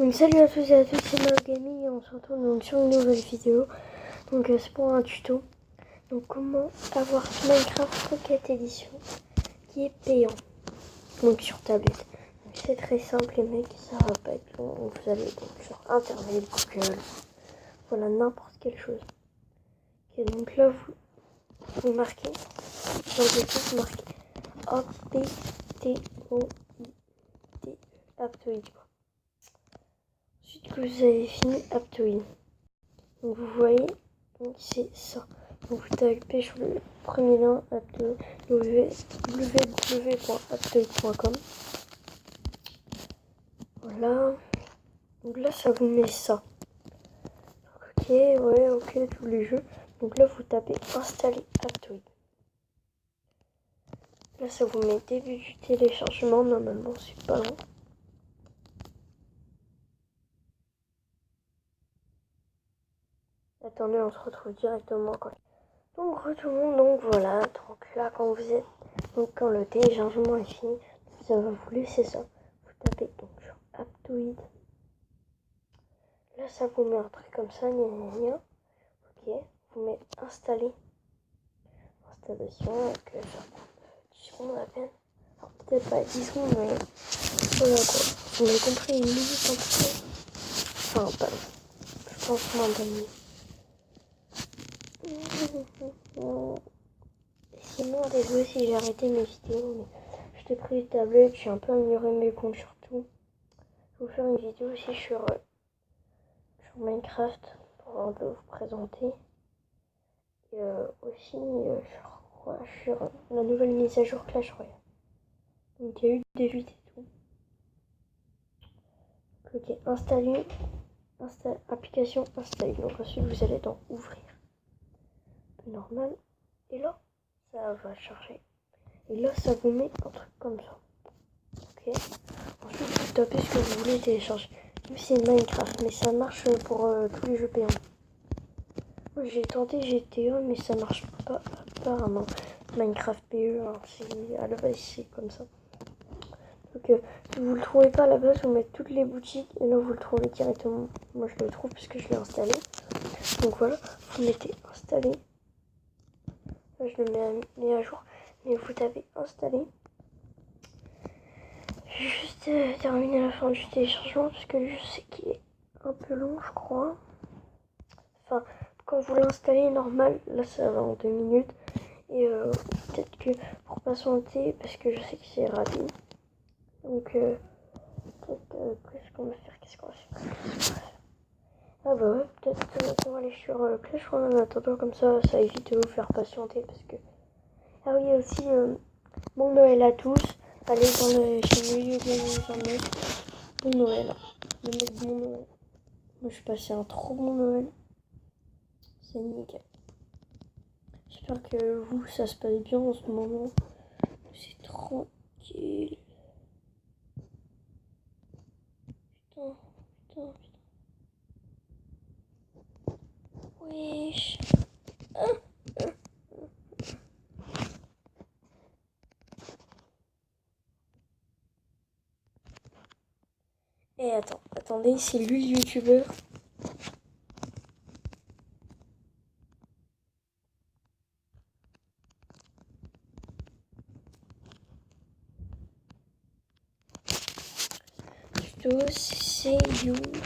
Donc salut à tous et à toutes, c'est Mao Gaming et on se retrouve donc sur une nouvelle vidéo. Donc c'est pour un tuto. Donc comment avoir Minecraft Pocket Edition qui est payant. Donc sur tablette. C'est très simple les mecs, ça va pas être long. Donc, vous allez donc sur internet, Google, voilà n'importe quelle chose. Ok, donc là vous marquez, dans le truc vous marquez APTOID, Aptoid. Ensuite que vous avez fini Aptoid. Donc vous voyez, donc c'est ça. Donc vous tapez sur le premier lien www.aptoid.com. Voilà. Donc là ça vous met ça. Donc, ok, ouais, ok, tous les jeux. Donc là vous tapez installer Aptoid. Là ça vous met début du téléchargement, normalement c'est pas long. Attendez, on se retrouve directement quand. Donc tout le monde, donc voilà, donc là quand vous êtes, donc quand le téléchargement est fini, ça va vous laisser ça. Vous tapez donc sur Aptoid. Là ça vous met un truc comme ça, ok, vous mettez installer. Installation, que ça prend 10 secondes à peine. Alors peut-être pas 10 secondes, mais voilà quoi. Vous m'avez compris, une minute en tout cas. Enfin pas, je pense moins d'un minute. Sinon, désolé si j'ai arrêté mes vidéos, mais je t'ai pris une tablette, j'ai un peu amélioré mes comptes surtout. Je vais vous faire une vidéo aussi sur Minecraft pour vous présenter. Et aussi sur la nouvelle mise à jour Clash Royale. Donc il y a eu des vidéos et tout. Ok, application installée. Donc ensuite vous allez dans ouvrir. Normal. Et là, ça va charger. Et là, ça vous met un truc comme ça. Ok. Ensuite, vous tapez ce que vous voulez télécharger. C'est Minecraft, mais ça marche pour tous les jeux payants. Moi, j'ai tenté GTA, mais ça marche pas apparemment. Minecraft PE, hein, à la base, c'est comme ça. Donc, si vous le trouvez pas à la base, vous mettez toutes les boutiques et là, vous le trouvez directement. Moi, je le trouve parce que je l'ai installé. Donc voilà, vous mettez installer. Là, je le mets à jour. Mais vous tapez installer. Je vais juste terminer la fin du téléchargement parce que je sais qu'il est un peu long, je crois. Enfin, quand vous l'installez normal, là ça va en 2 minutes. Et peut-être que pour patienter, parce que je sais que c'est rapide. Donc, qu'est-ce qu'on va faire? Qu'est-ce qu'on va faire? Ah bah ouais, peut-être qu'on va aller sur Clash Royale en attendant, comme ça évite de vous faire patienter. Parce que. Ah oui, aussi, bon Noël à tous. Allez dans le chez nous, bon Noël. Le mec bon Noël. Moi, je passais un trop bon Noël. C'est nickel. J'espère que vous, ça se passe bien en ce moment. C'est tranquille. Putain. Wesh. Et attendez, c'est lui le youtubeur. Plutôt, c'est YouTube.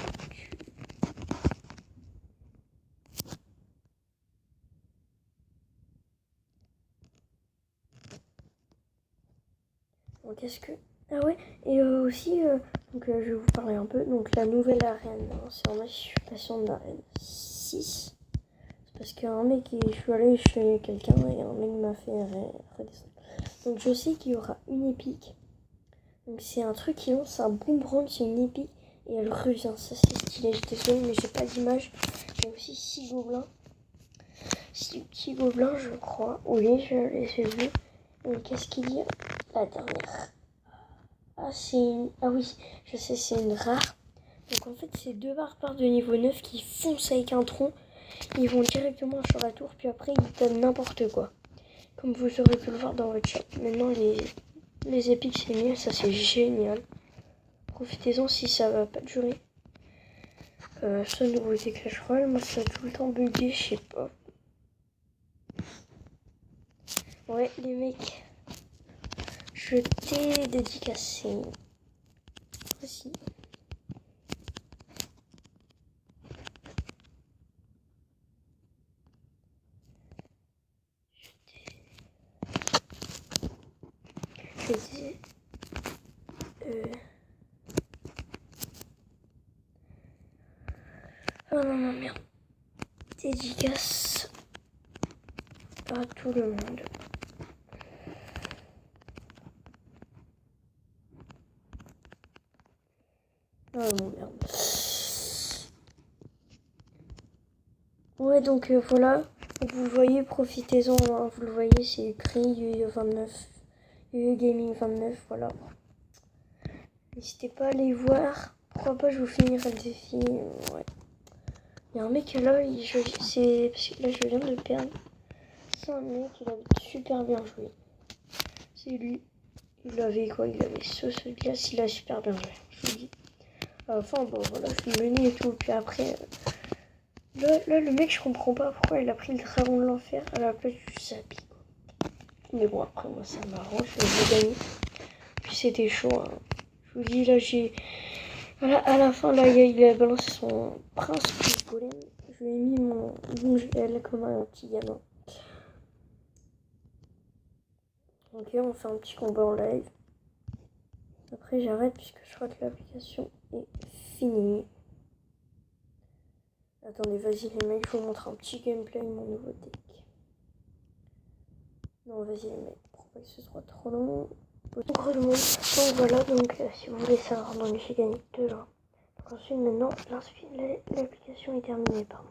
Donc, est-ce que. Ah ouais, et aussi, donc, je vais vous parler un peu. Donc, la nouvelle arène, c'est en anticipation de l'arène 6. C'est parce qu'un mec, je suis allé chez quelqu'un et un mec m'a fait redescendre. Donc, je sais qu'il y aura une épique. Donc, c'est un truc qui lance un boomerang, c'est une épique et elle revient. Ça, c'est stylé. J'étais désolée, mais j'ai pas d'image. Il y a aussi 6 gobelins. 6 petits gobelins, je crois. Oui, je les ai vus. Donc, qu'est-ce qu'il y a? La dernière. Ah, ah oui, je sais, c'est une rare. Donc en fait, c'est 2 barbares de niveau 9 qui foncent avec un tronc. Ils vont directement sur la tour, puis après, ils donnent n'importe quoi. Comme vous aurez pu le voir dans votre chat. Maintenant, les épiques, c'est mieux, ça c'est génial. Profitez-en si ça va pas durer. Seule nouveauté Clash Royale, moi ça a tout le temps bugué, je sais pas. Ouais, les mecs, je t'ai dédicacé. Voici. Je dis. Oh non, non, merde. Dédicace à tout le monde. Oh non, merde. Ouais, donc voilà. Donc, vous le voyez, profitez-en. Hein. Vous le voyez, c'est écrit UU29. UU Gaming 29, voilà. N'hésitez pas à aller voir. Pourquoi pas, je vous finirai le défi. Ouais. Il y a un mec là, c'est parce que là, je viens de le perdre. C'est un mec, il avait super bien joué. C'est lui. Il avait quoi? Il avait ce glace, il a super bien joué. Je vous dis. Enfin, bon, voilà, je suis mené et tout. Puis après, là, le mec, je comprends pas pourquoi il a pris le dragon de l'enfer à la place du Zabi. Mais bon, après, moi, ça m'arrange, je vais gagner. Puis c'était chaud, hein. Je vous dis, là, j'ai. À la fin, là, il a balancé son prince du golem. Je lui ai mis mon gel comme un petit gamin. Ok, on fait un petit combat en live. Après, j'arrête puisque je crois que l'application est finie. Attendez, vas-y les mecs, je vous montre un petit gameplay de mon nouveau deck. Non, vas-y les mecs, pour pas que ce soit trop long. Bonjour tout le monde. Donc voilà, donc si vous voulez savoir, donc j'ai gagné 2 là. Donc ensuite, maintenant, l'application est terminée, pardon.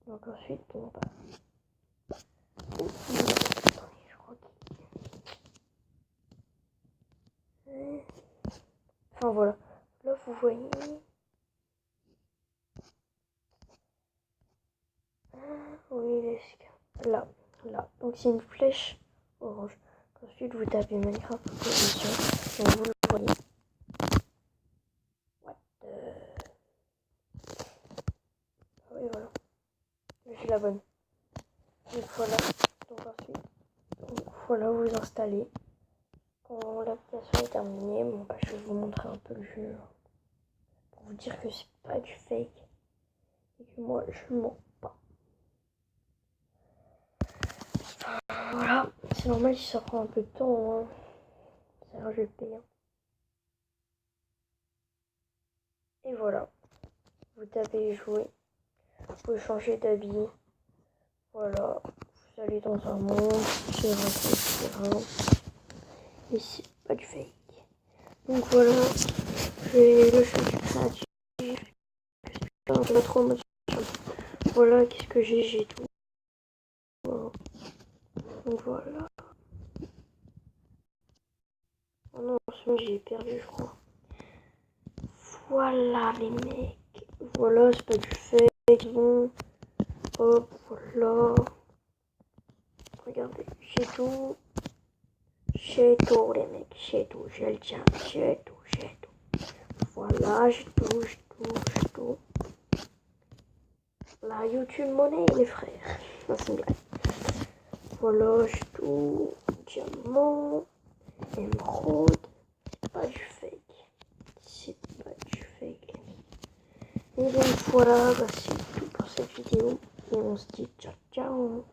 Donc ensuite, bon bah. Attendez, je crois que. Enfin voilà. Là, vous voyez. Oui, là, là. Donc c'est une flèche orange. Ensuite, vous tapez Minecraft position. Donc vous le voyez. Ouais. Oui, voilà. J'ai la bonne. Donc voilà. Donc ensuite, voilà, vous installez. Quand l'application est terminée, bon, bah, je vais vous montrer un peu le jeu. Pour vous dire que c'est pas du fake. Et que moi, je mens pas. Voilà. C'est normal si ça prend un peu de temps. Hein. C'est un jeu payant. Et voilà. Vous tapez jouer. Vous pouvez changer d'habit. Voilà. Vous allez dans un monde. Terrain. Et c'est pas du fake. Donc voilà. Je vais le choix du créatif. Je vais trop en mode. Voilà, qu'est-ce que j'ai tout. Voilà. Donc voilà. Oh non, j'ai perdu, je crois. Voilà les mecs. Voilà, c'est pas du fake. Bon. Hop, voilà. Regardez, j'ai tout. J'ai tout les mecs. J'ai tout. Je le tiens. J'ai tout. Voilà, j'ai tout. La YouTube monnaie les frères. Ça c'est une blague. Voilà, j'ai tout. Diamant. Émeraude. C'est pas du fake. C'est pas du fake. Et donc voilà, bah, c'est tout pour cette vidéo. Et on se dit ciao ciao.